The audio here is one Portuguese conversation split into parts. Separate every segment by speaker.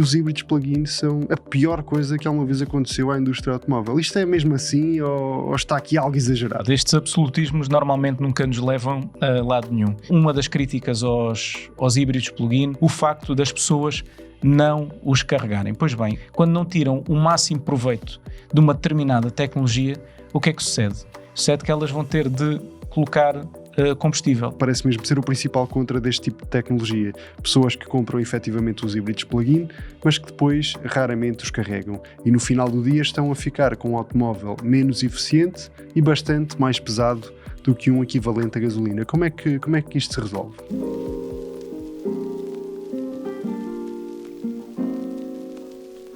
Speaker 1: Os híbridos plug-in são a pior coisa que alguma vez aconteceu à indústria automóvel. Isto é mesmo assim ou está aqui algo exagerado?
Speaker 2: Estes absolutismos normalmente nunca nos levam a lado nenhum. Uma das críticas aos híbridos plug-in, o facto das pessoas não os carregarem. Pois bem, quando não tiram o máximo proveito de uma determinada tecnologia, o que é que sucede? Sucede que elas vão ter de colocar combustível.
Speaker 1: Parece mesmo ser o principal contra deste tipo de tecnologia. Pessoas que compram efetivamente os híbridos plug-in, mas que depois raramente os carregam. E no final do dia estão a ficar com um automóvel menos eficiente e bastante mais pesado do que um equivalente a gasolina. Como é que isto se resolve?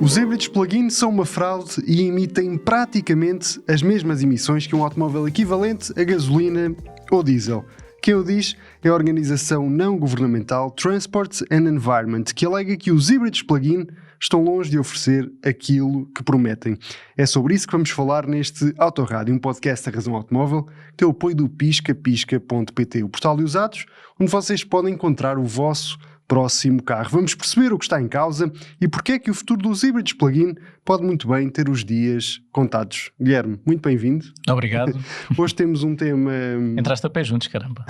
Speaker 1: Os híbridos plug-in são uma fraude e emitem praticamente as mesmas emissões que um automóvel equivalente a gasolina ou diesel. Quem o diz é a organização não governamental Transport and Environment, que alega que os híbridos plug-in estão longe de oferecer aquilo que prometem. É sobre isso que vamos falar neste Autorádio, um podcast da Razão Automóvel, que tem o apoio do piscapisca.pt, o portal de usados, onde vocês podem encontrar o vosso próximo carro. Vamos perceber o que está em causa e porque é que o futuro dos híbridos plug-in pode muito bem ter os dias contados. Guilherme, muito bem-vindo.
Speaker 2: Obrigado.
Speaker 1: Hoje temos um tema...
Speaker 2: Entraste a pé juntos, caramba.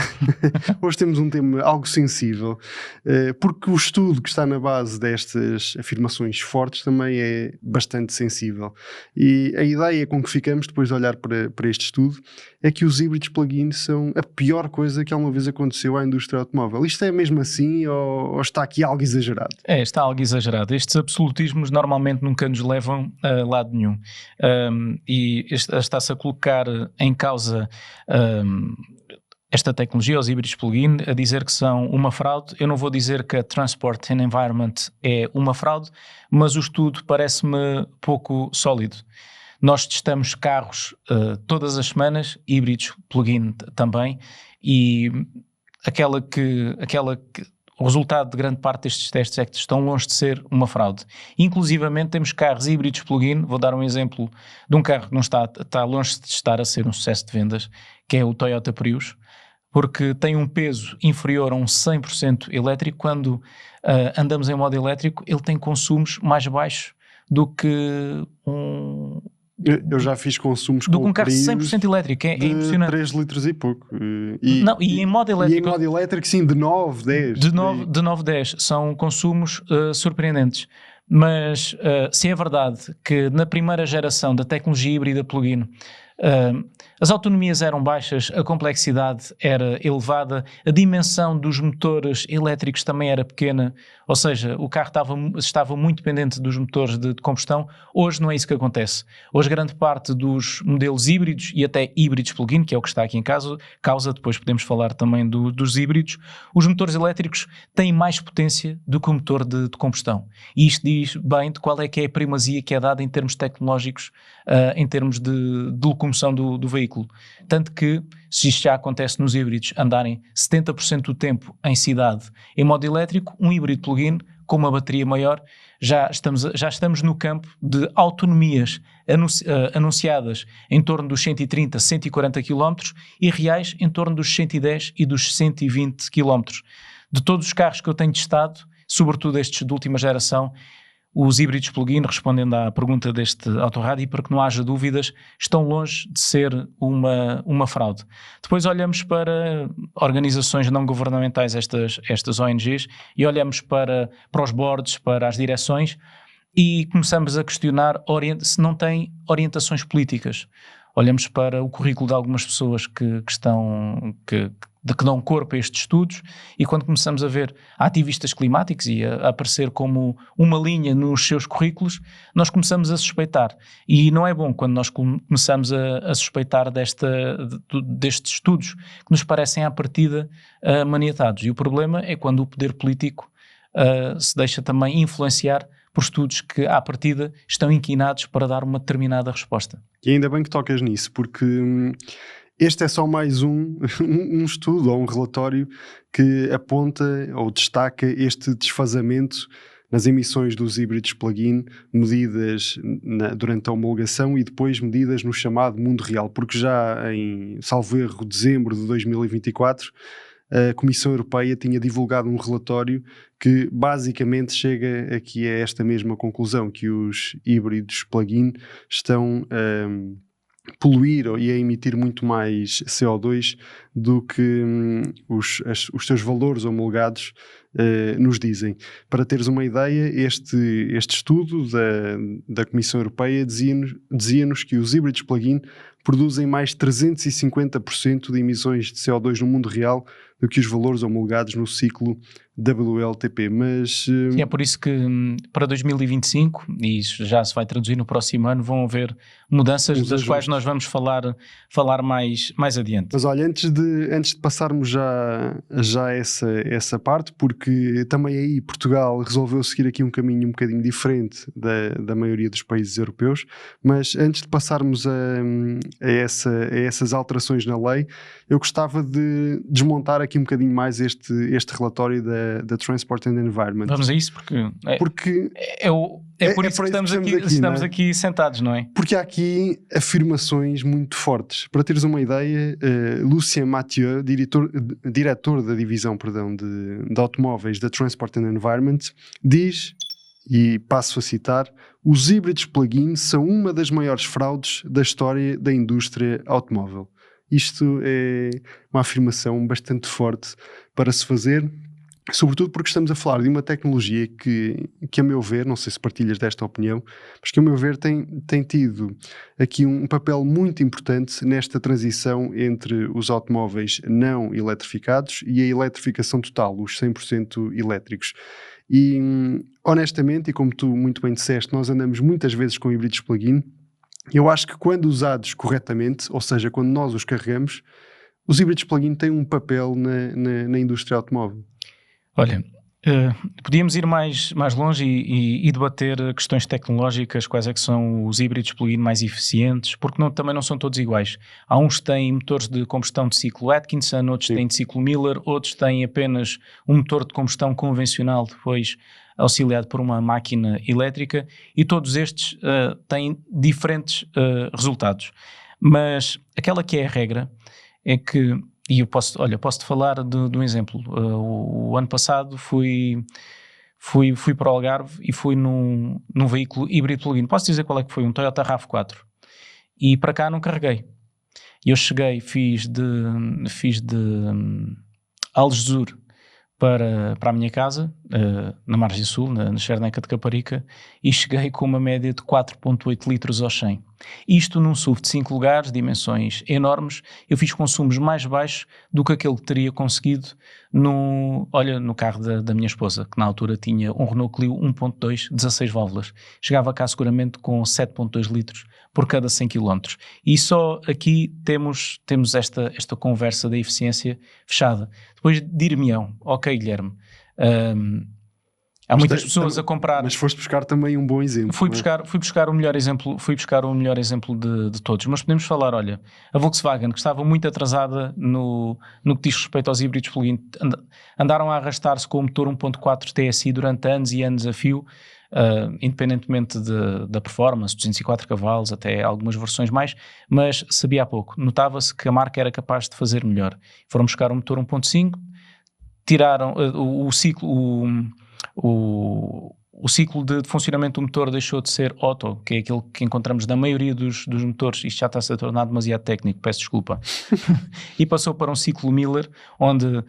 Speaker 1: Hoje temos um tema algo sensível, porque o estudo que está na base destas afirmações fortes também é bastante sensível. E a ideia com que ficamos depois de olhar para este estudo é que os híbridos plug-in são a pior coisa que alguma vez aconteceu à indústria automóvel. Isto é mesmo assim ou está aqui algo exagerado?
Speaker 2: Está algo exagerado. Estes absolutismos normalmente nunca nos levam a lado nenhum. E está-se a colocar em causa esta tecnologia, os híbridos plug-in, a dizer que são uma fraude. Eu não vou dizer que a Transport and Environment é uma fraude, mas o estudo parece-me pouco sólido. Nós testamos carros todas as semanas, híbridos plug-in também, e o resultado de grande parte destes testes é que estão longe de ser uma fraude. Inclusivamente temos carros híbridos plug-in, vou dar um exemplo de um carro que não está longe de estar a ser um sucesso de vendas, que é o Toyota Prius, porque tem um peso inferior a um 100% elétrico. Quando andamos em modo elétrico, ele tem consumos mais baixos do que
Speaker 1: Eu já fiz consumos
Speaker 2: do
Speaker 1: com
Speaker 2: que um carro
Speaker 1: Prius
Speaker 2: 100% elétrico, é
Speaker 1: de
Speaker 2: impressionante.
Speaker 1: 3 litros e pouco.
Speaker 2: E em modo elétrico...
Speaker 1: E em modo elétrico, sim, de 9, 10.
Speaker 2: De 9, 10. São consumos surpreendentes. Mas se é verdade que na primeira geração da tecnologia híbrida plug-in as autonomias eram baixas, a complexidade era elevada, a dimensão dos motores elétricos também era pequena, ou seja, o carro estava muito dependente dos motores de combustão. Hoje não é isso que acontece. Hoje grande parte dos modelos híbridos e até híbridos plug-in, que é o que está aqui em causa, depois podemos falar também dos híbridos, os motores elétricos têm mais potência do que o motor de combustão. E isto diz bem de qual é que é a primazia que é dada em termos tecnológicos, em termos de locomoção do veículo. Tanto que, se isto já acontece nos híbridos, andarem 70% do tempo em cidade em modo elétrico, um híbrido plug-in com uma bateria maior, já estamos no campo de autonomias anunciadas em torno dos 130, 140 km e reais em torno dos 110 e dos 120 km. De todos os carros que eu tenho testado, sobretudo estes de última geração, os híbridos plug-in, respondendo à pergunta deste Autorádio, e para que não haja dúvidas, estão longe de ser uma fraude. Depois olhamos para organizações não governamentais, estas ONGs, e olhamos para os boards, para as direções, e começamos a questionar se não têm orientações políticas. Olhamos para o currículo de algumas pessoas que dão corpo a estes estudos, e quando começamos a ver ativistas climáticos e a aparecer como uma linha nos seus currículos, nós começamos a suspeitar. E não é bom quando nós começamos a suspeitar destes estudos que nos parecem à partida maniatados. E o problema é quando o poder político se deixa também influenciar por estudos que à partida estão inquinados para dar uma determinada resposta.
Speaker 1: E ainda bem que tocas nisso, porque este é só mais um estudo ou um relatório que aponta ou destaca este desfazamento nas emissões dos híbridos plug-in, medidas durante a homologação e depois medidas no chamado mundo real, porque já em, salvo erro, dezembro de 2024, a Comissão Europeia tinha divulgado um relatório que basicamente chega aqui a esta mesma conclusão, que os híbridos plug-in estão poluir e a emitir muito mais CO2 do que os seus valores homologados nos dizem. Para teres uma ideia, este estudo da Comissão Europeia dizia-nos que os híbridos plug-in produzem mais 350% de emissões de CO2 no mundo real do que os valores homologados no ciclo WLTP. Mas
Speaker 2: é por isso que para 2025, e isso já se vai traduzir no próximo ano, vão haver mudanças das quais nós vamos falar mais adiante.
Speaker 1: Mas olha, antes de passarmos já essa parte, porque também aí Portugal resolveu seguir aqui um caminho um bocadinho diferente da maioria dos países europeus, mas antes de passarmos a essas alterações na lei, eu gostava de desmontar aqui um bocadinho mais este relatório da Transport and Environment.
Speaker 2: Vamos a isso, porque é por isso que estamos aqui sentados, não é?
Speaker 1: Porque há aqui afirmações muito fortes. Para teres uma ideia, Lucien Mathieu, diretor da divisão de automóveis da Transport and Environment, diz, e passo a citar: os híbridos plug-in são uma das maiores fraudes da história da indústria automóvel. Isto é uma afirmação bastante forte para se fazer, sobretudo porque estamos a falar de uma tecnologia que a meu ver, não sei se partilhas desta opinião, mas que a meu ver tem tido aqui um papel muito importante nesta transição entre os automóveis não eletrificados e a eletrificação total, os 100% elétricos. E honestamente, e como tu muito bem disseste, nós andamos muitas vezes com híbridos plug-in. Eu acho que quando usados corretamente, ou seja, quando nós os carregamos, os híbridos plug-in têm um papel na indústria automóvel.
Speaker 2: Olha, podíamos ir mais longe e debater questões tecnológicas, quais é que são os híbridos plug-in mais eficientes, porque também não são todos iguais. Há uns que têm motores de combustão de ciclo Atkinson, outros têm de ciclo Miller, outros têm apenas um motor de combustão convencional, depois auxiliado por uma máquina elétrica, e todos estes têm diferentes resultados. Mas aquela que é a regra é que, e eu posso-te falar de um exemplo. O ano passado fui para o Algarve e fui num veículo híbrido plug-in. Posso dizer qual é que foi? Um Toyota RAV4. E para cá não carreguei. Eu cheguei, fiz de Algesur para a minha casa, na margem sul, na Charneca de Caparica, e cheguei com uma média de 4,8 litros ao 100. Isto num SUV de 5 lugares, dimensões enormes. Eu fiz consumos mais baixos do que aquele que teria conseguido no carro da minha esposa, que na altura tinha um Renault Clio 1.2, 16 válvulas. Chegava cá seguramente com 7,2 litros por cada 100 km. E só aqui temos esta conversa da eficiência fechada. Depois dir-me-ão, ok, Guilherme, há muitas pessoas a comprar.
Speaker 1: Mas foste buscar também um bom exemplo.
Speaker 2: Fui buscar o melhor exemplo de todos. Mas podemos falar, olha, a Volkswagen, que estava muito atrasada no que diz respeito aos híbridos plug-in, andaram a arrastar-se com o motor 1.4 TSI durante anos e anos a fio, independentemente da performance, 204 cavalos, até algumas versões mais, mas sabia há pouco. Notava-se que a marca era capaz de fazer melhor. Foram buscar um motor 1.5, tiraram o ciclo de funcionamento do motor deixou de ser auto, que é aquele que encontramos na maioria dos motores. Isto já está-se a tornar demasiado técnico, peço desculpa. E passou para um ciclo Miller, onde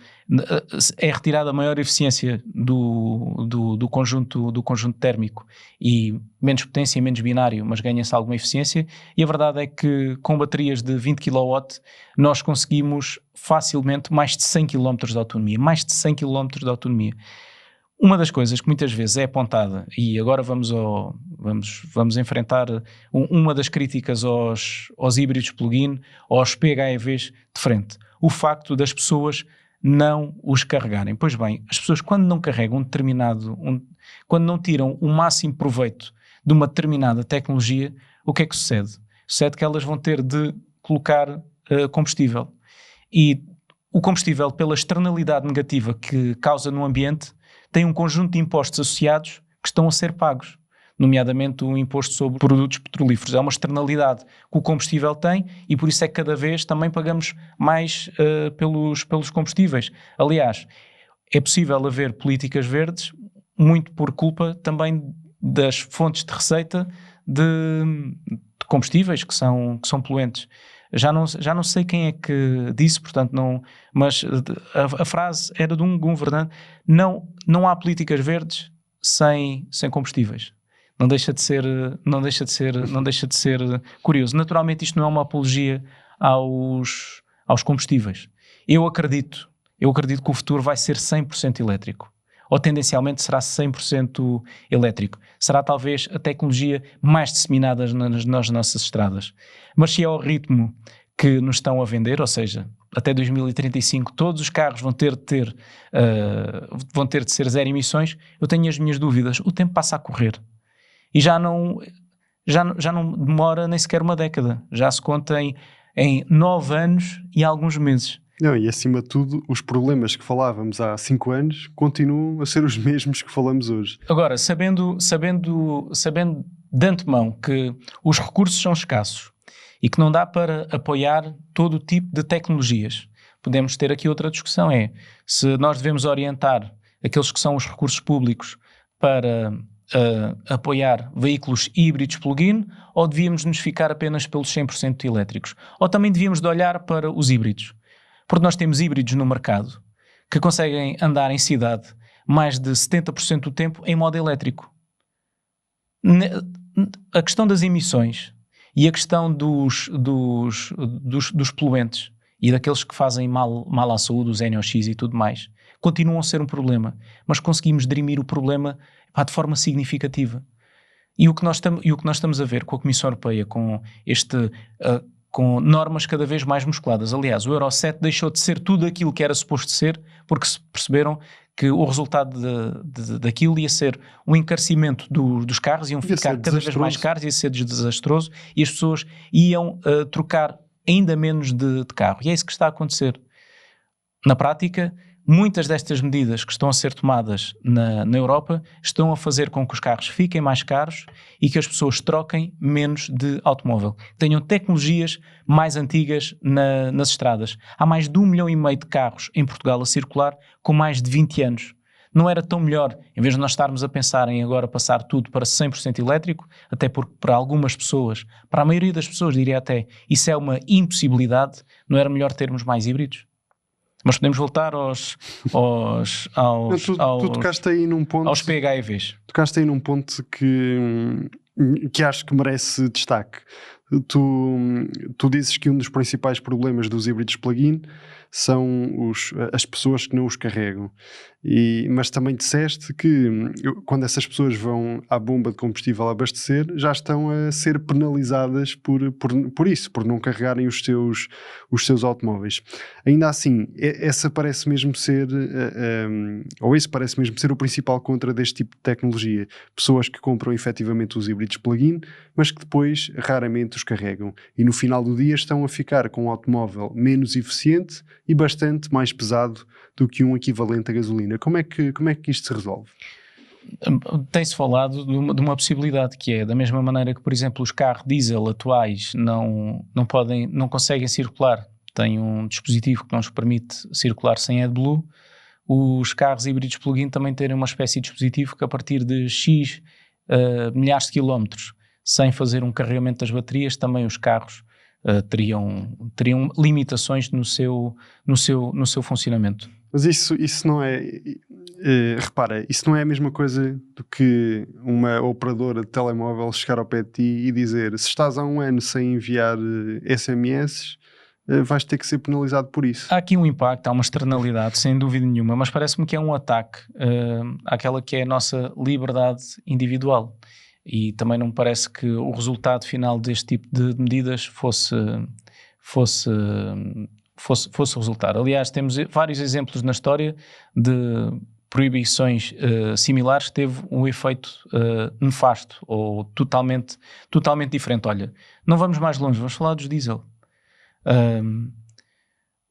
Speaker 2: é retirada a maior eficiência do conjunto térmico e menos potência, menos binário, mas ganha-se alguma eficiência. E a verdade é que com baterias de 20 kW nós conseguimos facilmente mais de 100 km de autonomia. Mais de 100 km de autonomia. Uma das coisas que muitas vezes é apontada, e agora vamos enfrentar uma das críticas aos híbridos plug-in, aos PHEVs de frente, o facto das pessoas não os carregarem. Pois bem, as pessoas quando não carregam quando não tiram o máximo proveito de uma determinada tecnologia, o que é que sucede? Sucede que elas vão ter de colocar combustível. E o combustível, pela externalidade negativa que causa no ambiente, tem um conjunto de impostos associados que estão a ser pagos. nomeadamente o imposto sobre produtos petrolíferos. É uma externalidade que o combustível tem e por isso é que cada vez também pagamos mais pelos combustíveis. Aliás, é possível haver políticas verdes muito por culpa também das fontes de receita de combustíveis que são poluentes. Já não sei quem é que disse, portanto, mas a frase era de um governante: não há políticas verdes sem combustíveis. Não deixa de ser curioso. Naturalmente isto não é uma apologia aos combustíveis. Eu acredito que o futuro vai ser 100% elétrico. Ou tendencialmente será 100% elétrico. Será talvez a tecnologia mais disseminada nas nossas estradas. Mas se é ao ritmo que nos estão a vender, ou seja, até 2035 todos os carros vão ter de ser zero emissões, eu tenho as minhas dúvidas. O tempo passa a correr. E já não demora nem sequer uma década. Já se conta em 9 anos e alguns meses.
Speaker 1: Não, e acima de tudo, os problemas que falávamos há 5 anos continuam a ser os mesmos que falamos hoje.
Speaker 2: Agora, sabendo de antemão que os recursos são escassos e que não dá para apoiar todo o tipo de tecnologias, podemos ter aqui outra discussão, se nós devemos orientar aqueles que são os recursos públicos para apoiar veículos híbridos plug-in, ou devíamos nos ficar apenas pelos 100% elétricos, ou também devíamos de olhar para os híbridos. Porque nós temos híbridos no mercado que conseguem andar em cidade mais de 70% do tempo em modo elétrico. A questão das emissões e a questão dos poluentes e daqueles que fazem mal à saúde, os NOx e tudo mais, continuam a ser um problema, mas conseguimos dirimir o problema de forma significativa. E o que nós estamos a ver com a Comissão Europeia, com normas cada vez mais musculadas. Aliás, o Euro 7 deixou de ser tudo aquilo que era suposto ser, porque se perceberam que o resultado daquilo ia ser um encarecimento dos carros, iam ficar cada vez mais caros, ia ser desastroso, e as pessoas iam trocar ainda menos de carro. E é isso que está a acontecer. Na prática, muitas destas medidas que estão a ser tomadas na Europa estão a fazer com que os carros fiquem mais caros e que as pessoas troquem menos de automóvel. Tenham tecnologias mais antigas nas estradas. Há mais de 1,5 milhão de carros em Portugal a circular com mais de 20 anos. Não era tão melhor, em vez de nós estarmos a pensar em agora passar tudo para 100% elétrico, até porque para algumas pessoas, para a maioria das pessoas diria até, isso é uma impossibilidade, não era melhor termos mais híbridos? Mas podemos voltar
Speaker 1: tu tocaste aí num ponto,
Speaker 2: aos PHEVs.
Speaker 1: Tocaste aí num ponto que acho que merece destaque. Tu dizes que um dos principais problemas dos híbridos plug-in são as pessoas que não os carregam. Mas também disseste que quando essas pessoas vão à bomba de combustível abastecer, já estão a ser penalizadas por isso, por não carregarem os seus automóveis. Ainda assim, esse parece mesmo ser o principal contra deste tipo de tecnologia. Pessoas que compram efetivamente os híbridos plug-in, mas que depois raramente os carregam. E no final do dia estão a ficar com um automóvel menos eficiente e bastante mais pesado do que um equivalente a gasolina. Como é que isto se resolve?
Speaker 2: Tem-se falado de uma possibilidade, que é da mesma maneira que, por exemplo, os carros diesel atuais não conseguem circular, têm um dispositivo que não os permite circular sem AdBlue, os carros híbridos plug-in também terem uma espécie de dispositivo que a partir de X milhares de quilómetros, sem fazer um carregamento das baterias, também os carros teriam limitações no seu funcionamento.
Speaker 1: Mas isso não é... repara, isso não é a mesma coisa do que uma operadora de telemóvel chegar ao pé de ti e dizer: se estás há 1 ano sem enviar SMS, vais ter que ser penalizado por isso.
Speaker 2: Há aqui um impacto, há uma externalidade, sem dúvida nenhuma, mas parece-me que é um ataque àquela que é a nossa liberdade individual. E também não me parece que o resultado final deste tipo de medidas fosse resultar. Aliás, temos vários exemplos na história de proibições similares que teve um efeito nefasto ou totalmente diferente. Olha, não vamos mais longe, vamos falar dos diesel.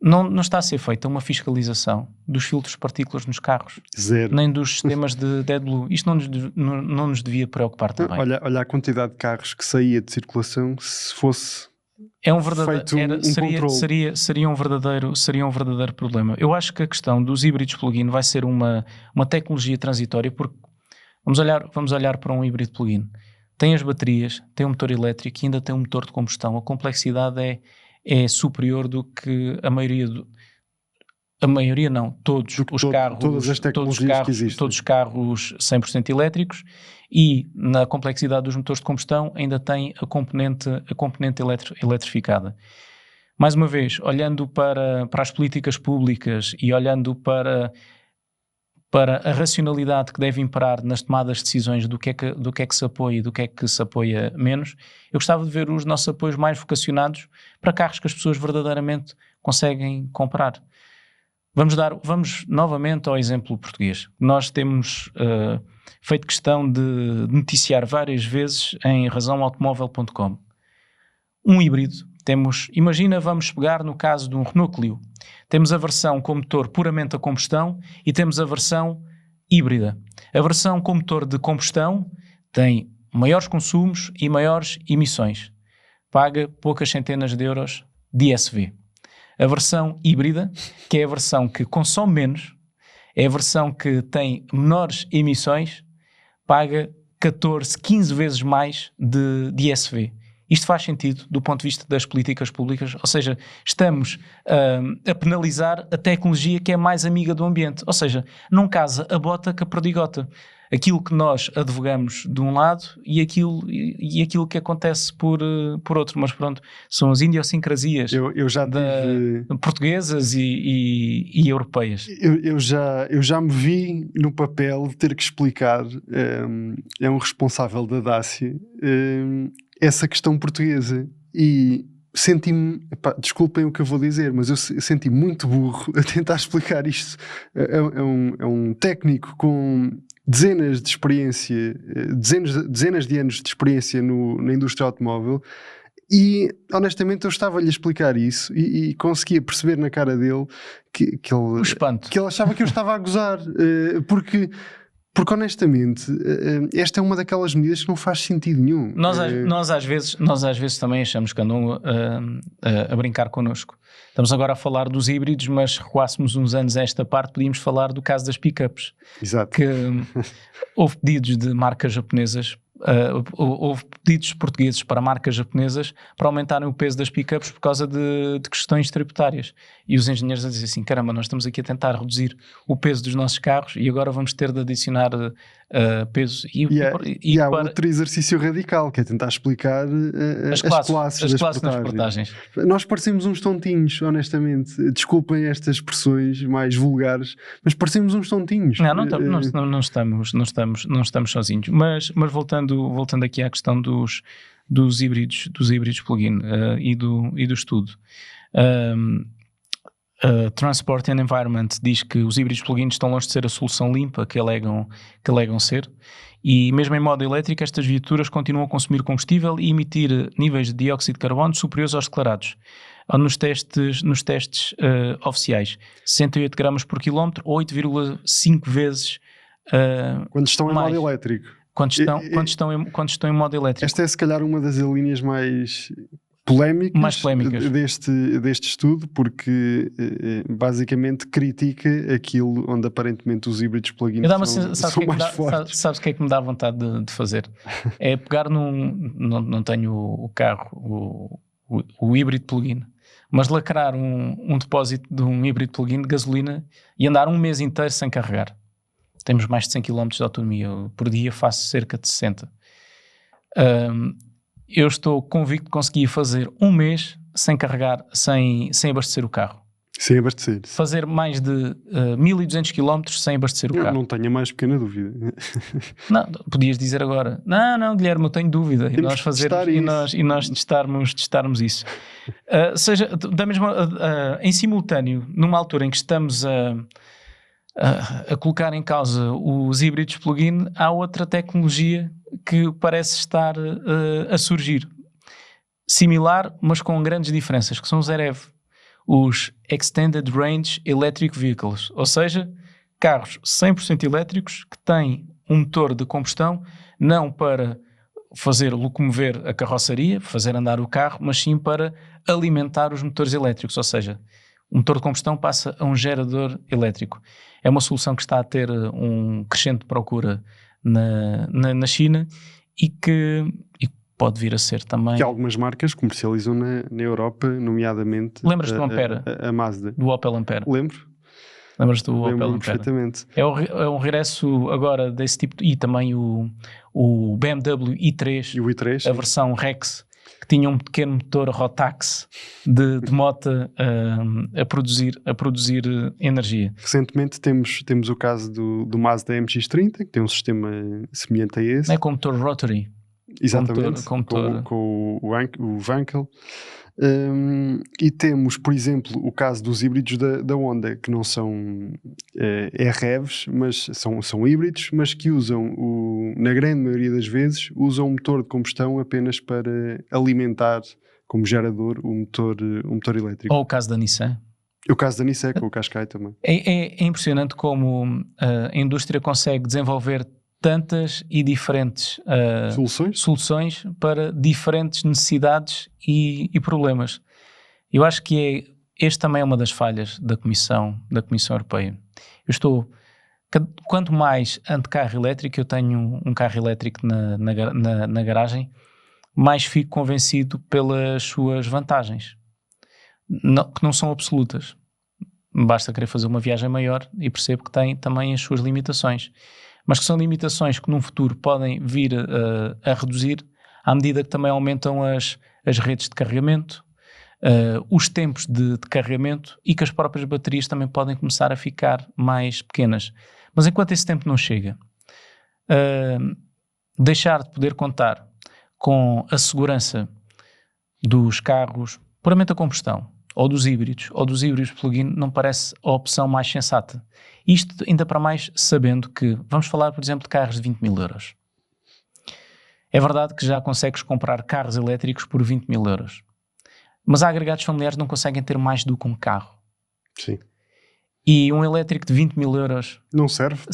Speaker 2: Não está a ser feita uma fiscalização dos filtros de partículas nos carros,
Speaker 1: Zero.
Speaker 2: nem dos sistemas de AdBlue. Isto não nos devia preocupar também.
Speaker 1: Olha a quantidade de carros que saía de circulação se fosse feito controle.
Speaker 2: Seria um verdadeiro problema. Eu acho que a questão dos híbridos plug-in vai ser uma tecnologia transitória, porque vamos olhar para um híbrido plug-in. Tem as baterias, tem um motor elétrico e ainda tem um motor de combustão. A complexidade é superior do que todos os carros,
Speaker 1: todas as tecnologias que existem.
Speaker 2: todos os carros 100% elétricos, e na complexidade dos motores de combustão ainda tem a componente eletrificada. Mais uma vez, olhando para as políticas públicas e olhando para a racionalidade que deve imperar nas tomadas de decisões do que é que se apoia e do que é que se apoia menos, eu gostava de ver os nossos apoios mais vocacionados para carros que as pessoas verdadeiramente conseguem comprar. Vamos novamente ao exemplo português. Nós temos feito questão de noticiar várias vezes em razãoautomóvel.com. Um híbrido. Vamos pegar no caso de um Renault Clio. Temos a versão com motor puramente a combustão e temos a versão híbrida. A versão com motor de combustão tem maiores consumos e maiores emissões. Paga poucas centenas de euros de ISV. A versão híbrida, que é a versão que consome menos, é a versão que tem menores emissões, paga 14, 15 vezes mais de ISV. Isto faz sentido do ponto de vista das políticas públicas, ou seja, estamos a penalizar a tecnologia que é mais amiga do ambiente, ou seja, não casa a bota com a perdigota. Aquilo que nós advogamos de um lado e aquilo que acontece por outro, mas pronto, são as idiosincrasias portuguesas e europeias.
Speaker 1: Eu já me vi no papel de ter que explicar a um responsável da Dacia essa questão portuguesa e senti-me, desculpem o que eu vou dizer, mas eu senti-me muito burro a tentar explicar isto a um técnico com dezenas de experiência, dezenas de anos de experiência na indústria automóvel, e honestamente eu estava-lhe a explicar isso e conseguia perceber na cara dele que ele achava que eu estava a gozar, porque honestamente esta é uma daquelas medidas que não faz sentido nenhum.
Speaker 2: Nós às vezes também achamos que andam a brincar connosco. Estamos agora a falar dos híbridos, mas se recuássemos uns anos a esta parte, podíamos falar do caso das pick-ups.
Speaker 1: Exato.
Speaker 2: Que houve pedidos de marcas japonesas, houve pedidos portugueses para marcas japonesas para aumentarem o peso das pick-ups por causa de questões tributárias. E os engenheiros a dizer assim, caramba, nós estamos aqui a tentar reduzir o peso dos nossos carros e agora vamos ter de adicionar peso.
Speaker 1: E há outro exercício radical, que é tentar explicar as classes das portagens. Nós parecemos uns tontinhos, honestamente. Desculpem estas expressões mais vulgares, mas parecemos uns tontinhos.
Speaker 2: Não estamos sozinhos. Mas voltando aqui à questão dos híbridos plug-in e do estudo. Transport and Environment diz que os híbridos plug-in estão longe de ser a solução limpa que alegam ser, e mesmo em modo elétrico estas viaturas continuam a consumir combustível e emitir níveis de dióxido de carbono superiores aos declarados nos testes oficiais, 68 gramas por quilómetro, 8,5 vezes
Speaker 1: quando estão
Speaker 2: mais.
Speaker 1: Em modo elétrico.
Speaker 2: Quando estão em modo elétrico.
Speaker 1: Esta é se calhar uma das linhas mais polémicas deste estudo, porque basicamente critica aquilo onde aparentemente os híbridos plug-in são mais fortes.
Speaker 2: Sabes o que é que me dá vontade de fazer? É pegar não tenho o carro, o híbrido plug-in, mas lacrar um depósito de um híbrido plug-in de gasolina e andar um mês inteiro sem carregar. Temos mais de 100 km de autonomia. Por dia faço cerca de 60. Eu estou convicto que conseguia fazer um mês sem carregar, sem abastecer o carro.
Speaker 1: Sem abastecer.
Speaker 2: Fazer mais de 1200 km sem abastecer o carro.
Speaker 1: Não tenho a mais pequena dúvida.
Speaker 2: Não, podias dizer agora, não, Guilherme, eu tenho dúvida. E nós testarmos isso. Seja, em simultâneo, numa altura em que estamos a colocar em causa os híbridos plug-in, há outra tecnologia que parece estar a surgir, similar, mas com grandes diferenças, que são os EREV. os Extended Range Electric Vehicles, ou seja, carros 100% elétricos que têm um motor de combustão não para fazer locomover a carroçaria, fazer andar o carro, mas sim para alimentar os motores elétricos, ou seja, o motor de combustão passa a um gerador elétrico. É uma solução que está a ter um crescente procura na China e que pode vir a ser também...
Speaker 1: Que algumas marcas comercializam na Europa, nomeadamente
Speaker 2: Lembras-te do Ampera?
Speaker 1: A Mazda.
Speaker 2: Do Opel Ampera?
Speaker 1: Lembras
Speaker 2: do Opel Ampera?
Speaker 1: Perfeitamente.
Speaker 2: É um regresso agora desse tipo, e também o BMW i3,
Speaker 1: E o i3,
Speaker 2: a versão Rex, que tinha um pequeno motor Rotax de mota a produzir energia.
Speaker 1: Recentemente temos o caso do Mazda MX-30, que tem um sistema semelhante a esse.
Speaker 2: Não é com motor rotary?
Speaker 1: Exatamente,
Speaker 2: com
Speaker 1: o Wankel. E temos, por exemplo, o caso dos híbridos da Honda, que não são REVs, mas são híbridos, mas que usam, na grande maioria das vezes, usam um motor de combustão apenas para alimentar como gerador o motor elétrico.
Speaker 2: Ou o caso da Nissan.
Speaker 1: O caso da Nissan, com o Qashqai também.
Speaker 2: É impressionante como a indústria consegue desenvolver tantas e diferentes soluções para diferentes necessidades e problemas. Eu acho que este também é uma das falhas da Comissão Europeia. Quanto mais ando de carro elétrico, eu tenho um carro elétrico na garagem, mais fico convencido pelas suas vantagens, que não são absolutas. Basta querer fazer uma viagem maior e percebo que tem também as suas limitações. Mas que são limitações que num futuro podem vir a reduzir à medida que também aumentam as redes de carregamento, os tempos de carregamento e que as próprias baterias também podem começar a ficar mais pequenas. Mas enquanto esse tempo não chega, deixar de poder contar com a segurança dos carros puramente a combustão, ou dos híbridos plug-in, não parece a opção mais sensata. Isto ainda para mais sabendo que, vamos falar por exemplo de carros de 20 mil euros. É verdade que já consegues comprar carros elétricos por 20 mil euros, mas agregados familiares não conseguem ter mais do que um carro.
Speaker 1: Sim.
Speaker 2: E um elétrico de 20 mil euros
Speaker 1: não serve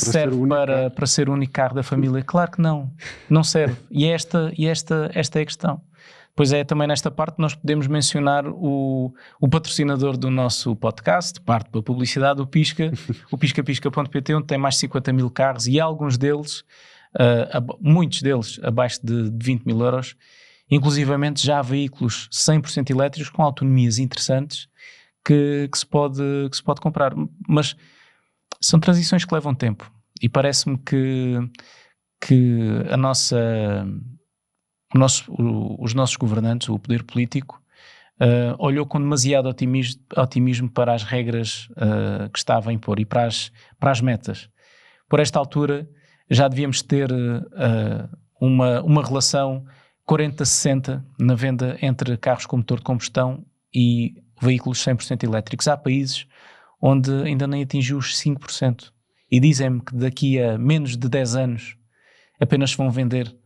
Speaker 2: para ser o único carro da família? Claro que não serve. E esta é a questão. Pois é, também nesta parte nós podemos mencionar o patrocinador do nosso podcast, parte para a publicidade, o Pisca, o piscapisca.pt, onde tem mais de 50 mil carros e alguns deles, muitos deles, abaixo de 20 mil euros. Inclusivamente já há veículos 100% elétricos com autonomias interessantes que se pode comprar. Mas são transições que levam tempo e parece-me que os nossos governantes, o poder político, olhou com demasiado otimismo para as regras que estava a impor e para as metas. Por esta altura já devíamos ter uma relação 40-60 na venda entre carros com motor de combustão e veículos 100% elétricos. Há países onde ainda nem atingiu os 5% e dizem-me que daqui a menos de 10 anos apenas vão vender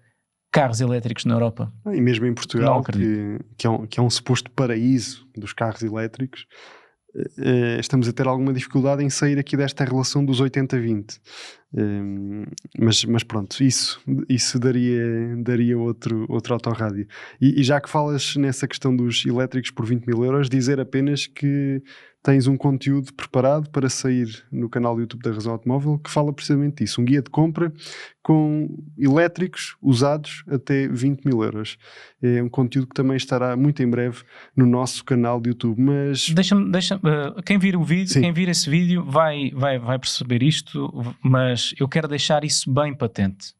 Speaker 2: carros elétricos na Europa.
Speaker 1: E mesmo em Portugal, que é um suposto paraíso dos carros elétricos, estamos a ter alguma dificuldade em sair aqui desta relação dos 80-20. Mas pronto, isso daria outro autorrádio. E já que falas nessa questão dos elétricos por 20 mil euros, dizer apenas que tens um conteúdo preparado para sair no canal do YouTube da Razão Automóvel que fala precisamente disso, um guia de compra com elétricos usados até 20 mil euros. É um conteúdo que também estará muito em breve no nosso canal de YouTube. Mas
Speaker 2: quem vir o vídeo, quem vir esse vídeo vai perceber isto, mas eu quero deixar isso bem patente.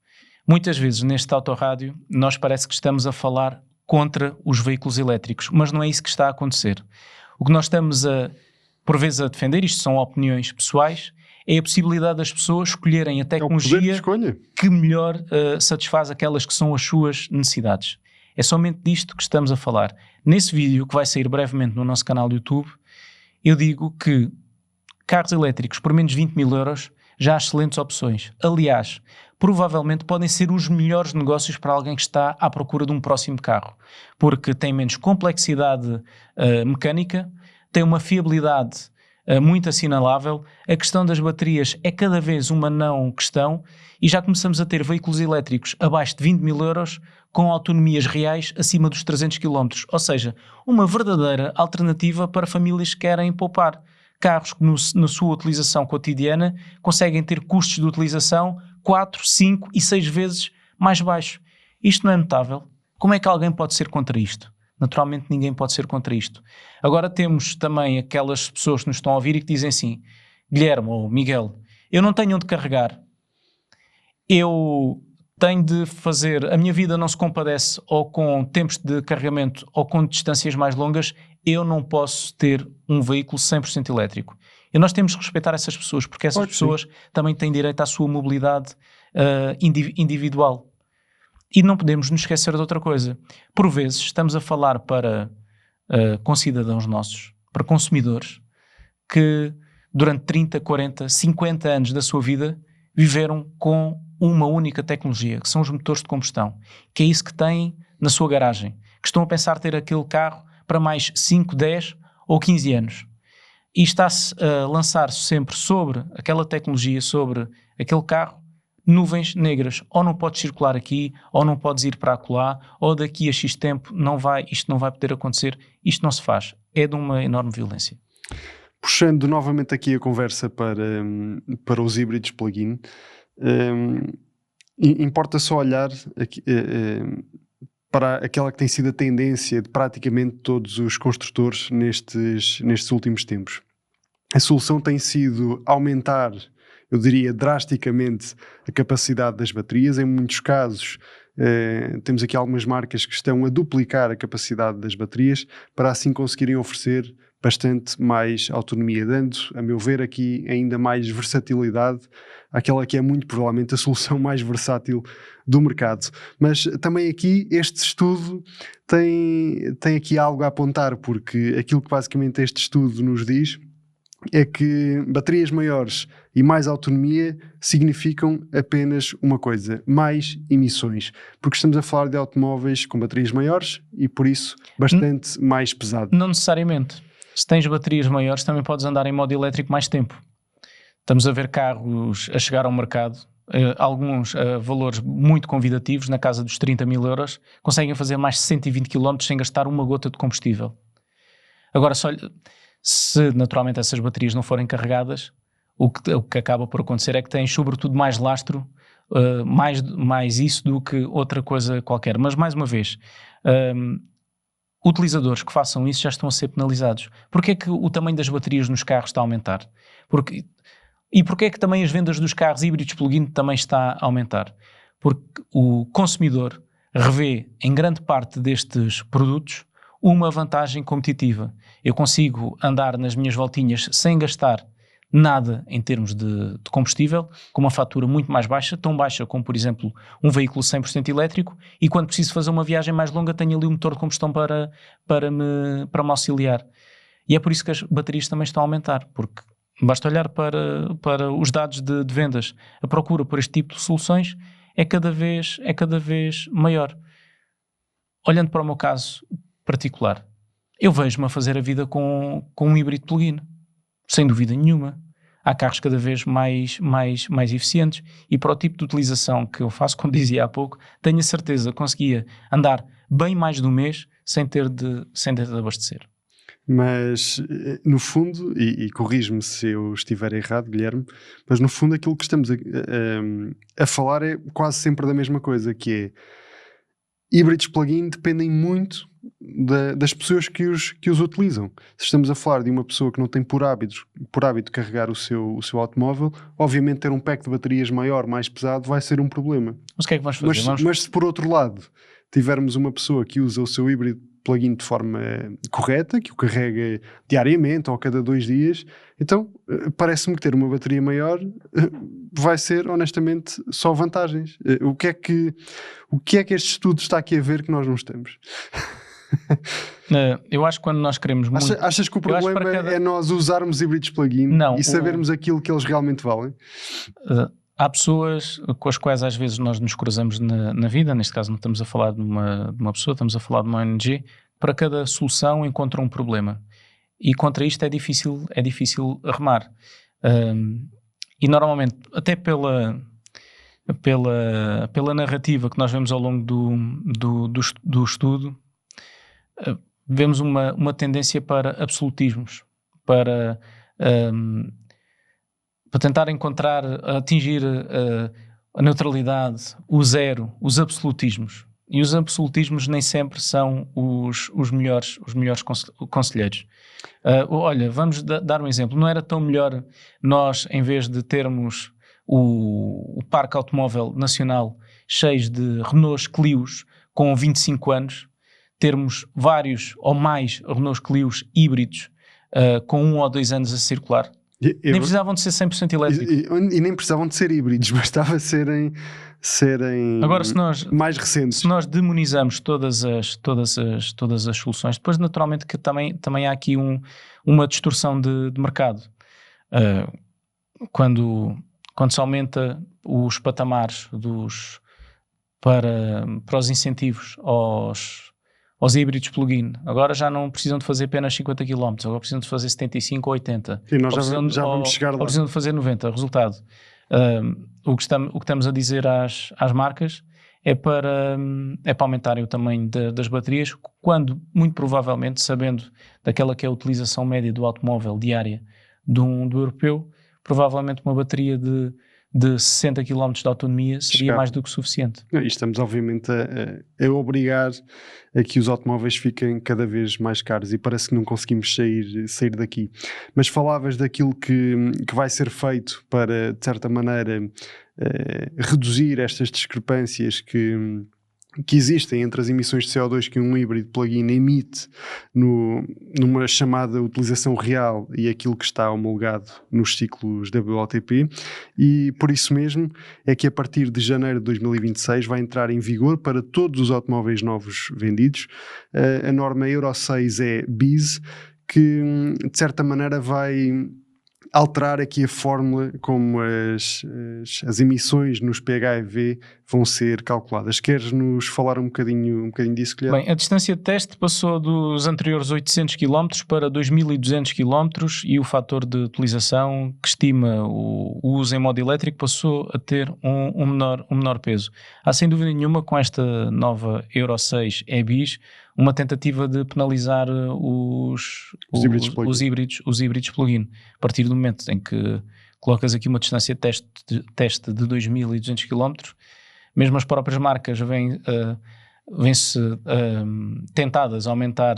Speaker 2: Muitas vezes neste autorrádio nós parece que estamos a falar contra os veículos elétricos, mas não é isso que está a acontecer. O que nós estamos por vezes a defender, isto são opiniões pessoais, é a possibilidade das pessoas escolherem a tecnologia que melhor satisfaz aquelas que são as suas necessidades. É somente disto que estamos a falar. Nesse vídeo, que vai sair brevemente no nosso canal do YouTube, eu digo que carros elétricos por menos 20 mil euros já há excelentes opções. Aliás, provavelmente podem ser os melhores negócios para alguém que está à procura de um próximo carro, porque tem menos complexidade mecânica, tem uma fiabilidade muito assinalável. A questão das baterias é cada vez uma não questão e já começamos a ter veículos elétricos abaixo de 20 mil euros com autonomias reais acima dos 300 km. Ou seja, uma verdadeira alternativa para famílias que querem poupar. Carros que na sua utilização cotidiana conseguem ter custos de utilização 4, 5 e 6 vezes mais baixos. Isto não é notável? Como é que alguém pode ser contra isto? Naturalmente ninguém pode ser contra isto. Agora temos também aquelas pessoas que nos estão a ouvir e que dizem assim: Guilherme ou Miguel, eu não tenho onde carregar, eu tenho de fazer, a minha vida não se compadece ou com tempos de carregamento ou com distâncias mais longas, eu não posso ter um veículo 100% elétrico. E nós temos de respeitar essas pessoas, porque essas pessoas também têm direito à sua mobilidade individual. E não podemos nos esquecer de outra coisa. Por vezes estamos a falar para concidadãos nossos, para consumidores, que durante 30, 40, 50 anos da sua vida viveram com uma única tecnologia, que são os motores de combustão, que é isso que têm na sua garagem, que estão a pensar ter aquele carro para mais 5, 10 ou 15 anos. E está-se a lançar sempre sobre aquela tecnologia, sobre aquele carro, nuvens negras, ou não podes circular aqui, ou não podes ir para acolá, ou daqui a X tempo isto não vai poder acontecer, isto não se faz. É de uma enorme violência.
Speaker 1: Puxando novamente aqui a conversa para os híbridos plug-in, importa só olhar aqui, para aquela que tem sido a tendência de praticamente todos os construtores nestes últimos tempos. A solução tem sido aumentar, eu diria, drasticamente a capacidade das baterias. Em muitos casos, temos aqui algumas marcas que estão a duplicar a capacidade das baterias para assim conseguirem oferecer bastante mais autonomia, dando, a meu ver, aqui ainda mais versatilidade àquela que é muito provavelmente a solução mais versátil do mercado. Mas também aqui este estudo tem aqui algo a apontar, porque aquilo que basicamente este estudo nos diz é que baterias maiores e mais autonomia significam apenas uma coisa: mais emissões, porque estamos a falar de automóveis com baterias maiores e por isso bastante mais pesado.
Speaker 2: Não necessariamente. Se tens baterias maiores também podes andar em modo elétrico mais tempo. Estamos a ver carros a chegar ao mercado, alguns a valores muito convidativos, na casa dos 30 mil euros, conseguem fazer mais de 120 km sem gastar uma gota de combustível. Agora, se naturalmente essas baterias não forem carregadas, o que acaba por acontecer é que tens sobretudo mais lastro, mais isso do que outra coisa qualquer. Mas mais uma vez, utilizadores que façam isso já estão a ser penalizados. Porquê é que o tamanho das baterias nos carros está a aumentar? E porquê é que também as vendas dos carros híbridos plug-in também está a aumentar? Porque o consumidor revê em grande parte destes produtos uma vantagem competitiva. Eu consigo andar nas minhas voltinhas sem gastar nada em termos de combustível, com uma fatura muito mais baixa, tão baixa como, por exemplo, um veículo 100% elétrico, e quando preciso fazer uma viagem mais longa tenho ali um motor de combustão para me auxiliar. E é por isso que as baterias também estão a aumentar, porque basta olhar para os dados de vendas. A procura por este tipo de soluções é cada vez maior. Olhando para o meu caso particular, eu vejo-me a fazer a vida com um híbrido plug-in, sem dúvida nenhuma. Há carros cada vez mais eficientes e para o tipo de utilização que eu faço, como dizia há pouco, tenho a certeza que conseguia andar bem mais de um mês sem ter de abastecer.
Speaker 1: Mas, no fundo, e corrige-me se eu estiver errado, Guilherme, mas no fundo aquilo que estamos a falar é quase sempre da mesma coisa, que é híbridos plug-in dependem muito das pessoas que os utilizam. Se estamos a falar de uma pessoa que não tem por hábito carregar o seu automóvel, obviamente ter um pack de baterias maior, mais pesado, vai ser um problema.
Speaker 2: Mas o que é que vamos fazer?
Speaker 1: Mas se por outro lado tivermos uma pessoa que usa o seu híbrido plug-in de forma correta, que o carrega diariamente ou a cada 2 dias, então parece-me que ter uma bateria maior vai ser, honestamente, só vantagens. O que é que este estudo está aqui a ver que nós não estamos?
Speaker 2: Eu acho que quando nós queremos muito...
Speaker 1: Achas que o problema é nós usarmos híbridos plug-in e sabermos aquilo que eles realmente valem?
Speaker 2: Há pessoas com as quais às vezes nós nos cruzamos na vida, neste caso não estamos a falar de uma pessoa, estamos a falar de uma ONG, para cada solução encontram um problema. e contra isto é difícil remar. E normalmente, até pela narrativa que nós vemos ao longo do estudo, vemos uma tendência para absolutismos, para tentar atingir a neutralidade, o zero, os absolutismos. E os absolutismos nem sempre são os melhores conselheiros. Olha, vamos dar um exemplo. Não era tão melhor nós, em vez de termos o parque automóvel nacional cheio de Renault Clios com 25 anos, termos vários ou mais Renault Clios híbridos com 1 ou 2 anos a circular? Nem precisavam de ser 100% elétricos.
Speaker 1: E nem precisavam de ser híbridos, bastava serem
Speaker 2: agora,
Speaker 1: mais recentes.
Speaker 2: Se nós demonizamos todas as soluções, depois naturalmente que também há aqui uma distorção de mercado. Quando se aumenta os patamares para os incentivos aos híbridos plug-in, agora já não precisam de fazer apenas 50 km, agora precisam de fazer 75 ou 80.
Speaker 1: E nós já vamos chegar lá.
Speaker 2: Ou precisam de fazer 90. Resultado, o que estamos a dizer às marcas é para aumentarem o tamanho das baterias, quando, muito provavelmente, sabendo daquela que é a utilização média do automóvel diária do europeu, provavelmente uma bateria de 60 km de autonomia seria mais do que suficiente.
Speaker 1: E estamos obviamente a obrigar a que os automóveis fiquem cada vez mais caros e parece que não conseguimos sair daqui. Mas falavas daquilo que vai ser feito para, de certa maneira, reduzir estas discrepâncias que existem entre as emissões de CO2 que um híbrido plug-in emite numa chamada utilização real e aquilo que está homologado nos ciclos WLTP, e por isso mesmo é que a partir de janeiro de 2026 vai entrar em vigor para todos os automóveis novos vendidos a norma Euro 6 bis, que de certa maneira vai alterar aqui a fórmula como as emissões nos PHEV vão ser calculadas. Queres-nos falar um bocadinho disso, Guilherme?
Speaker 2: Bem, a distância de teste passou dos anteriores 800 km para 2.200 km e o fator de utilização que estima o uso em modo elétrico passou a ter um menor peso. Há sem dúvida nenhuma, com esta nova Euro 6 EBIS, uma tentativa de penalizar os híbridos plug-in. A partir do momento em que colocas aqui uma distância de teste de 2.200 km, mesmo as próprias marcas vêm-se tentadas a aumentar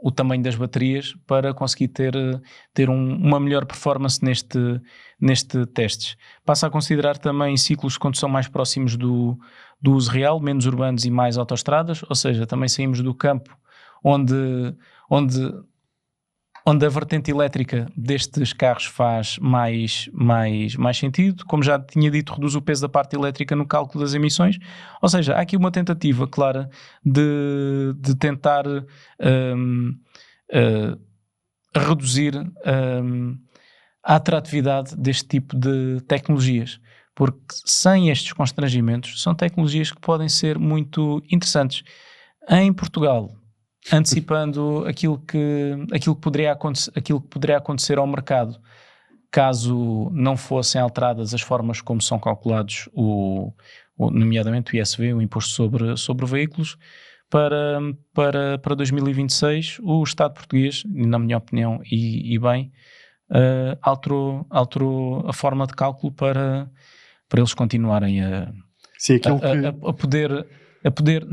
Speaker 2: o tamanho das baterias para conseguir ter uma melhor performance neste testes. Passa a considerar também ciclos de condução mais próximos do uso real, menos urbanos e mais autoestradas, ou seja, também saímos do campo onde a vertente elétrica destes carros faz mais sentido. Como já tinha dito, reduz o peso da parte elétrica no cálculo das emissões. Ou seja, há aqui uma tentativa clara de tentar reduzir a atratividade deste tipo de tecnologias. Porque sem estes constrangimentos, são tecnologias que podem ser muito interessantes. Em Portugal, antecipando aquilo que poderia acontecer ao mercado caso não fossem alteradas as formas como são calculados nomeadamente o ISV, o Imposto sobre Veículos, para 2026 o Estado português, na minha opinião, e bem, alterou a forma de cálculo para eles continuarem a poder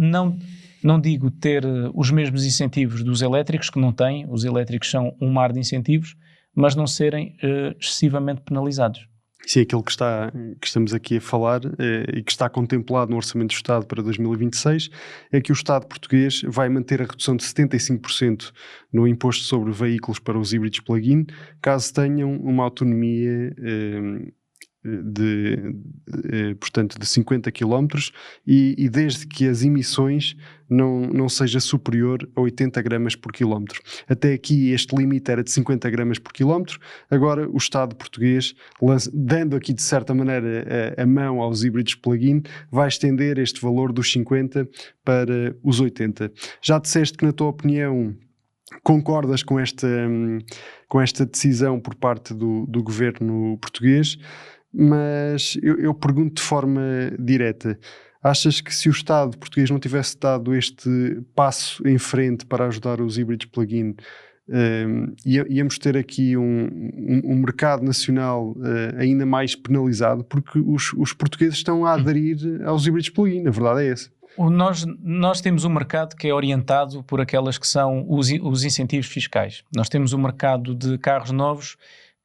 Speaker 2: não digo ter os mesmos incentivos dos elétricos, que não têm, os elétricos são um mar de incentivos, mas não serem excessivamente penalizados.
Speaker 1: Sim, aquilo que estamos aqui a falar e que está contemplado no Orçamento do Estado para 2026 é que o Estado português vai manter a redução de 75% no imposto sobre veículos para os híbridos plug-in, caso tenham uma autonomia portanto, de 50 km e desde que as emissões não seja superior a 80 gramas por quilómetro. Até aqui este limite era de 50 gramas por quilómetro, agora o Estado português, dando aqui de certa maneira a mão aos híbridos plug-in, vai estender este valor dos 50 para os 80. Já disseste que, na tua opinião, concordas com esta decisão por parte do governo português, mas eu pergunto de forma direta. Achas que se o Estado português não tivesse dado este passo em frente para ajudar os híbridos plug-in, íamos ter aqui um mercado nacional ainda mais penalizado, porque os portugueses estão a aderir aos híbridos plug-in, a verdade é essa.
Speaker 2: Nós temos um mercado que é orientado por aquelas que são os incentivos fiscais. Nós temos um mercado de carros novos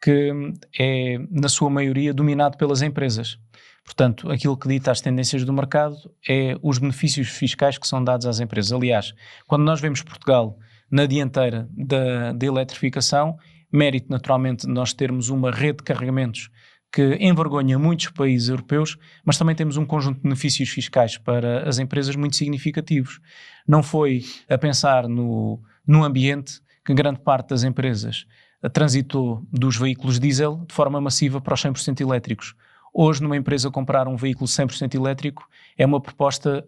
Speaker 2: que é, na sua maioria, dominado pelas empresas. Portanto, aquilo que dita as tendências do mercado é os benefícios fiscais que são dados às empresas. Aliás, quando nós vemos Portugal na dianteira da eletrificação, mérito naturalmente de nós termos uma rede de carregamentos que envergonha muitos países europeus, mas também temos um conjunto de benefícios fiscais para as empresas muito significativos. Não foi a pensar no ambiente que grande parte das empresas transitou dos veículos diesel de forma massiva para os 100% elétricos. Hoje, numa empresa comprar um veículo 100% elétrico é uma proposta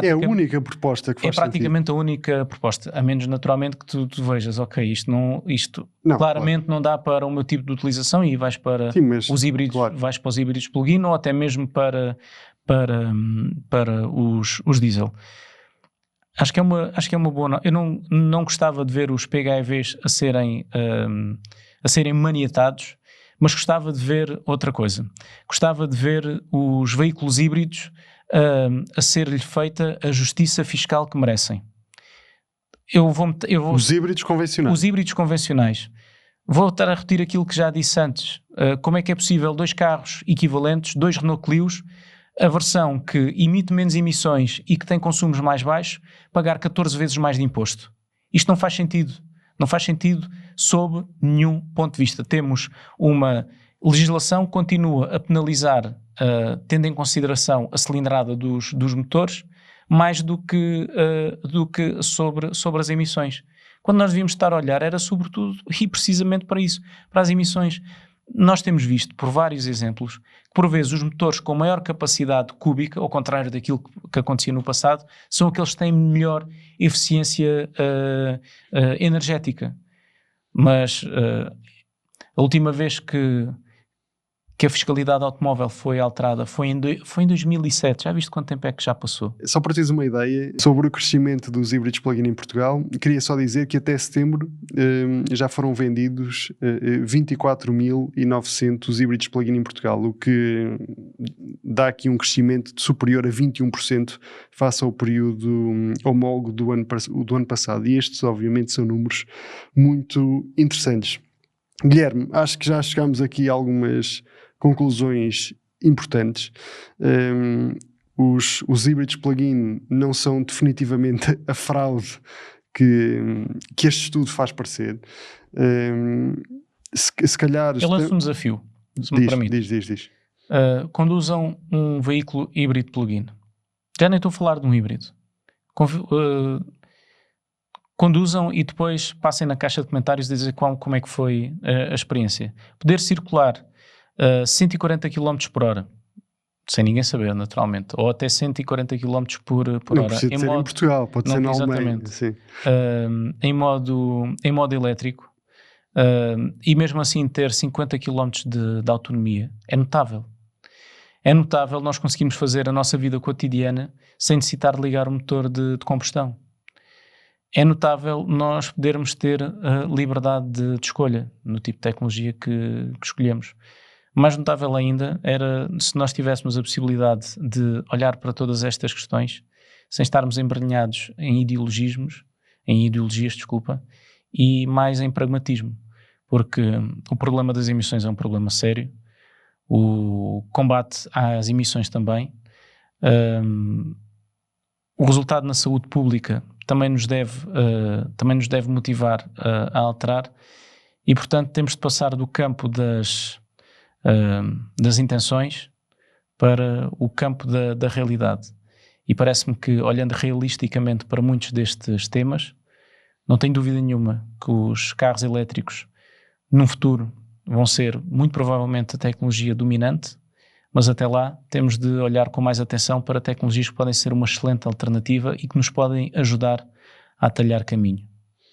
Speaker 1: é a única proposta que faz
Speaker 2: sentido. É praticamente a única proposta, a menos naturalmente que tu vejas, ok, isto
Speaker 1: não,
Speaker 2: claramente não dá para o meu tipo de utilização e vais para os híbridos, claro. Vais para os híbridos plug-in ou até mesmo para os diesel. Acho que é uma boa... Eu não gostava de ver os PHEVs a serem maniatados, mas gostava de ver outra coisa. Gostava de ver os veículos híbridos a ser-lhe feita a justiça fiscal que merecem.
Speaker 1: Os híbridos convencionais.
Speaker 2: Os híbridos convencionais. Vou estar a repetir aquilo que já disse antes. Como é que é possível 2 carros equivalentes, 2 Renault Clios, a versão que emite menos emissões e que tem consumos mais baixos, pagar 14 vezes mais de imposto? Isto não faz sentido. Não faz sentido sob nenhum ponto de vista. Temos uma legislação que continua a penalizar, tendo em consideração a cilindrada dos motores, mais do que sobre as emissões. Quando nós devíamos estar a olhar era sobretudo e precisamente para isso, para as emissões. Nós temos visto, por vários exemplos, que por vezes os motores com maior capacidade cúbica, ao contrário daquilo que acontecia no passado, são aqueles que têm melhor eficiência energética. Mas a última vez que a fiscalidade automóvel foi alterada foi em 2007. Já viste quanto tempo é que já passou?
Speaker 1: Só para teres uma ideia sobre o crescimento dos híbridos plug-in em Portugal, queria só dizer que até setembro já foram vendidos 24.900 híbridos plug-in em Portugal, o que dá aqui um crescimento superior a 21% face ao período homólogo do ano passado. E estes, obviamente, são números muito interessantes. Guilherme, acho que já chegamos aqui a algumas conclusões importantes. Os híbridos plug-in não são definitivamente a fraude que este estudo faz parecer. Se calhar...
Speaker 2: Eu lanço um desafio, se me permite.
Speaker 1: Diz.
Speaker 2: Conduzam um veículo híbrido plug-in. Já nem estou a falar de um híbrido. Conduzam e depois passem na caixa de comentários e dizem como é que foi a experiência. Poder circular 140 km por hora, sem ninguém saber, naturalmente, ou até 140 km por hora.
Speaker 1: Não precisa ser em Portugal, pode ser na Alemanha. Sim.
Speaker 2: Em modo elétrico, e mesmo assim ter 50 km de autonomia, é notável. É notável nós conseguimos fazer a nossa vida cotidiana sem necessitar de ligar o motor de combustão. É notável nós podermos ter a liberdade de escolha no tipo de tecnologia que escolhemos. Mais notável ainda era se nós tivéssemos a possibilidade de olhar para todas estas questões sem estarmos embrenhados em ideologias, e mais em pragmatismo. Porque o problema das emissões é um problema sério, o combate às emissões também, o resultado na saúde pública também nos deve motivar a alterar e, portanto, temos de passar do campo das intenções para o campo da realidade. E parece-me que, olhando realisticamente para muitos destes temas, não tenho dúvida nenhuma que os carros elétricos, no futuro, vão ser muito provavelmente a tecnologia dominante, mas até lá temos de olhar com mais atenção para tecnologias que podem ser uma excelente alternativa e que nos podem ajudar a atalhar caminho,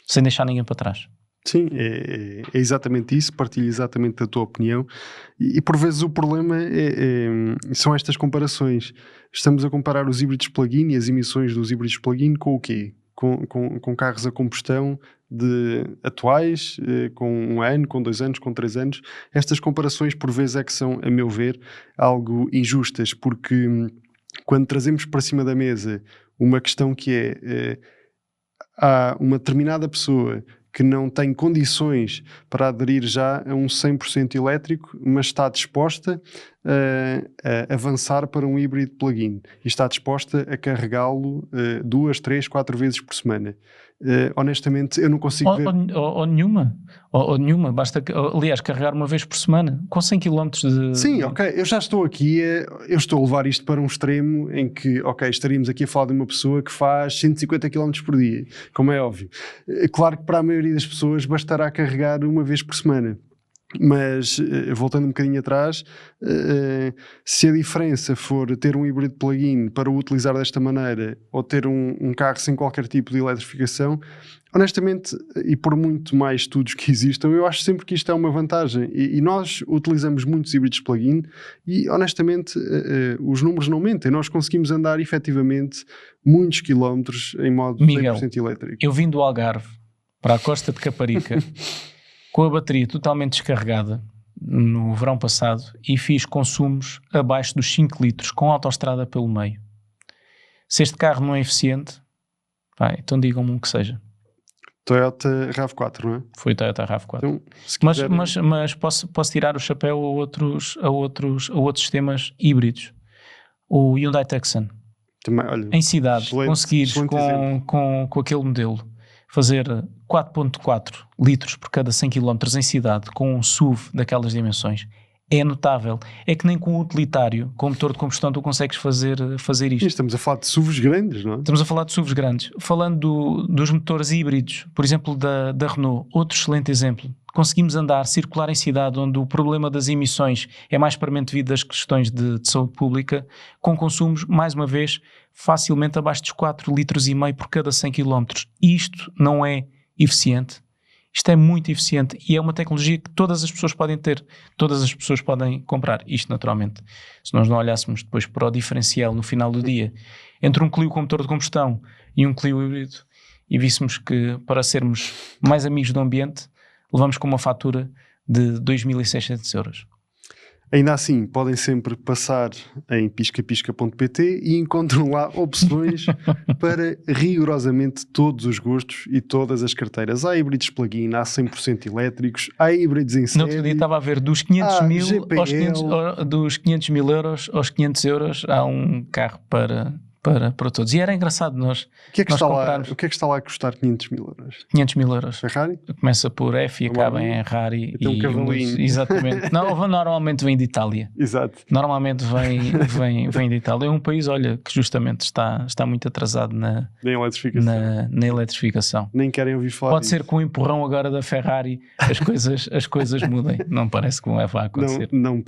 Speaker 2: sem deixar ninguém para trás.
Speaker 1: Sim, é exatamente isso, partilho exatamente a tua opinião e por vezes o problema são estas comparações. Estamos a comparar os híbridos plug-in e as emissões dos híbridos plug-in com o quê? Com carros a combustão atuais, com 1 ano, com 2 anos, com 3 anos. Estas comparações por vezes é que são, a meu ver, algo injustas, porque quando trazemos para cima da mesa uma questão que há uma determinada pessoa que não tem condições para aderir já a um 100% elétrico, mas está disposta a avançar para um híbrido plug-in e está disposta a carregá-lo 2, 3, 4 vezes por semana. Honestamente, eu não consigo ver...
Speaker 2: Ou nenhuma. Ou nenhuma. Basta, aliás, carregar uma vez por semana, com 100 km de...
Speaker 1: Sim, ok. Eu já estou aqui, eu estou a levar isto para um extremo em que, ok, estaríamos aqui a falar de uma pessoa que faz 150 km por dia, como é óbvio. Claro que para a maioria das pessoas bastará carregar uma vez por semana. Mas, voltando um bocadinho atrás, se a diferença for ter um híbrido plug-in para o utilizar desta maneira ou ter um carro sem qualquer tipo de eletrificação, honestamente, e por muito mais estudos que existam, eu acho sempre que isto é uma vantagem. E nós utilizamos muitos híbridos plug-in e, honestamente, os números não mentem. Nós conseguimos andar, efetivamente, muitos quilómetros em modo 100% elétrico.
Speaker 2: Eu vim do Algarve para a costa de Caparica com a bateria totalmente descarregada no verão passado e fiz consumos abaixo dos 5 litros com autoestrada pelo meio. Se este carro não é eficiente, então digam-me um que seja.
Speaker 1: Toyota RAV4, não é?
Speaker 2: Foi o Toyota RAV4.
Speaker 1: Então,
Speaker 2: mas posso tirar o chapéu a outros sistemas híbridos. O Hyundai Tucson.
Speaker 1: Também, olha,
Speaker 2: em cidade, conseguires com aquele modelo fazer 4.4 litros por cada 100 km em cidade com um SUV daquelas dimensões é notável. É que nem com um utilitário, com motor de combustão, tu consegues fazer isto.
Speaker 1: E estamos a falar de SUVs grandes, não é?
Speaker 2: Estamos a falar de SUVs grandes. Falando dos motores híbridos, por exemplo, da Renault, outro excelente exemplo. Conseguimos circular em cidade onde o problema das emissões é mais premente devido às questões de saúde pública, com consumos, mais uma vez, facilmente abaixo dos 4,5 litros por cada 100 km. Isto não é eficiente. Isto é muito eficiente e é uma tecnologia que todas as pessoas podem ter, todas as pessoas podem comprar. Isto naturalmente, se nós não olhássemos depois para o diferencial no final do dia, entre um Clio com motor de combustão e um Clio híbrido, e víssemos que para sermos mais amigos do ambiente, levamos com uma fatura de 2.600 euros.
Speaker 1: Ainda assim, podem sempre passar em piscapisca.pt e encontram lá opções para rigorosamente todos os gostos e todas as carteiras. Há híbridos plug-in, há 100% elétricos, há híbridos em série.
Speaker 2: No outro dia estava a ver dos 500 mil euros aos 500 euros há um carro para todos. E era engraçado nós
Speaker 1: o que é que está lá a custar 500 mil euros?
Speaker 2: 500 mil euros.
Speaker 1: Ferrari?
Speaker 2: Começa por F e acaba em Ferrari.
Speaker 1: Então um cavalinho.
Speaker 2: Exatamente. Normalmente vem de Itália.
Speaker 1: Exato.
Speaker 2: Normalmente vem de Itália. É um país, olha, que justamente está muito atrasado na eletrificação.
Speaker 1: Nem querem ouvir falar
Speaker 2: Pode ser com o empurrão agora da Ferrari as coisas mudem. Não parece que vai acontecer.
Speaker 1: Não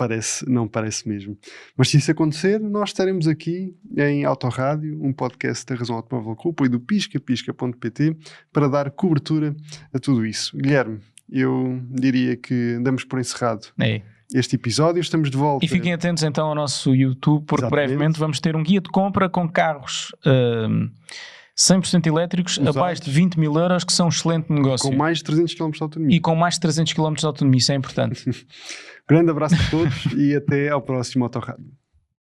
Speaker 1: parece mesmo. Mas se isso acontecer, nós estaremos aqui em Autorádio, um podcast da Razão Automóvel com o apoio do piscapisca.pt para dar cobertura a tudo isso. Guilherme, eu diria que damos por encerrado este episódio. Estamos de volta.
Speaker 2: E fiquem atentos então ao nosso YouTube, porque brevemente vamos ter um guia de compra com carros 100% elétricos, abaixo de 20 mil euros, que são um excelente negócio.
Speaker 1: Com mais de 300 km de autonomia.
Speaker 2: E com mais de 300 km de autonomia, isso é importante.
Speaker 1: Grande abraço a todos e até ao próximo Autorádio.